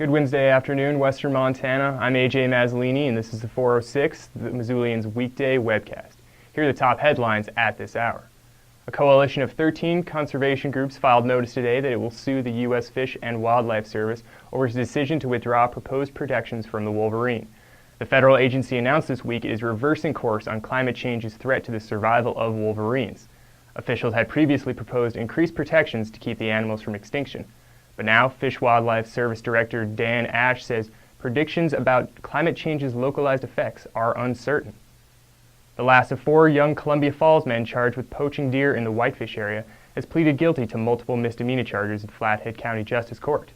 Good Wednesday afternoon, Western Montana. I'm AJ Mazzolini, and this is the 406, the Missoulian's weekday webcast. Here are the top headlines at this hour. A coalition of 13 conservation groups filed notice today that it will sue the U.S. Fish and Wildlife Service over its decision to withdraw proposed protections from the wolverine. The federal agency announced this week it is reversing course on climate change's threat to the survival of wolverines. Officials had previously proposed increased protections to keep the animals from extinction. But now, Fish Wildlife Service Director Dan Ash says predictions about climate change's localized effects are uncertain. The last of 4 young Columbia Falls men charged with poaching deer in the Whitefish area has pleaded guilty to multiple misdemeanor charges at Flathead County Justice Court.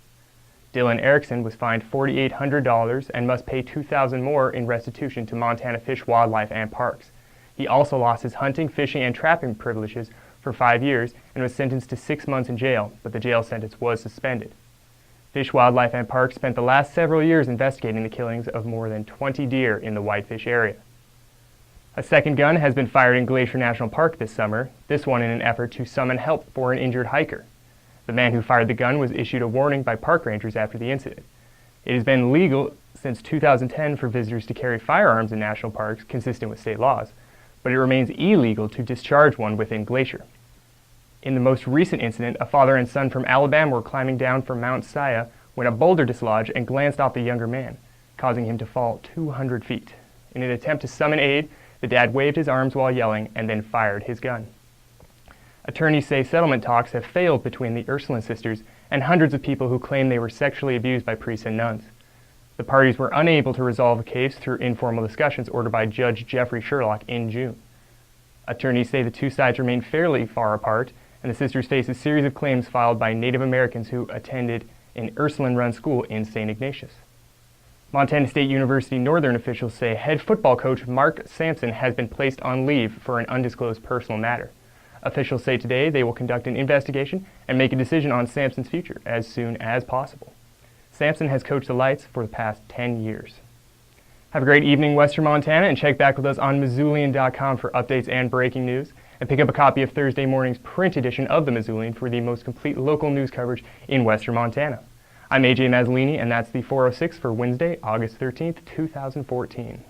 Dylan Erickson was fined $4,800 and must pay $2,000 more in restitution to Montana Fish, Wildlife, and Parks. He also lost his hunting, fishing, and trapping privileges for 5 years and was sentenced to 6 months in jail, but the jail sentence was suspended. Fish, Wildlife, and Parks spent the last several years investigating the killings of more than 20 deer in the Whitefish area. A second gun has been fired in Glacier National Park this summer, this one in an effort to summon help for an injured hiker. The man who fired the gun was issued a warning by park rangers after the incident. It has been legal since 2010 for visitors to carry firearms in national parks consistent with state laws, but it remains illegal to discharge one within Glacier. In the most recent incident, a father and son from Alabama were climbing down from Mount Sia when a boulder dislodged and glanced off the younger man, causing him to fall 200 feet. In an attempt to summon aid, the dad waved his arms while yelling and then fired his gun. Attorneys say settlement talks have failed between the Ursuline sisters and hundreds of people who claim they were sexually abused by priests and nuns. The parties were unable to resolve the case through informal discussions ordered by Judge Jeffrey Sherlock in June. Attorneys say the two sides remain fairly far apart, and the sisters face a series of claims filed by Native Americans who attended an Ursuline-run school in St. Ignatius. Montana State University Northern officials say head football coach Mark Sampson has been placed on leave for an undisclosed personal matter. Officials say today they will conduct an investigation and make a decision on Sampson's future as soon as possible. Sampson has coached the Lights for the past 10 years. Have a great evening, Western Montana, and check back with us on Missoulian.com for updates and breaking news. And pick up a copy of Thursday morning's print edition of the Missoulian for the most complete local news coverage in Western Montana. I'm AJ Mazzolini, and that's the 406 for Wednesday, August 13th, 2014.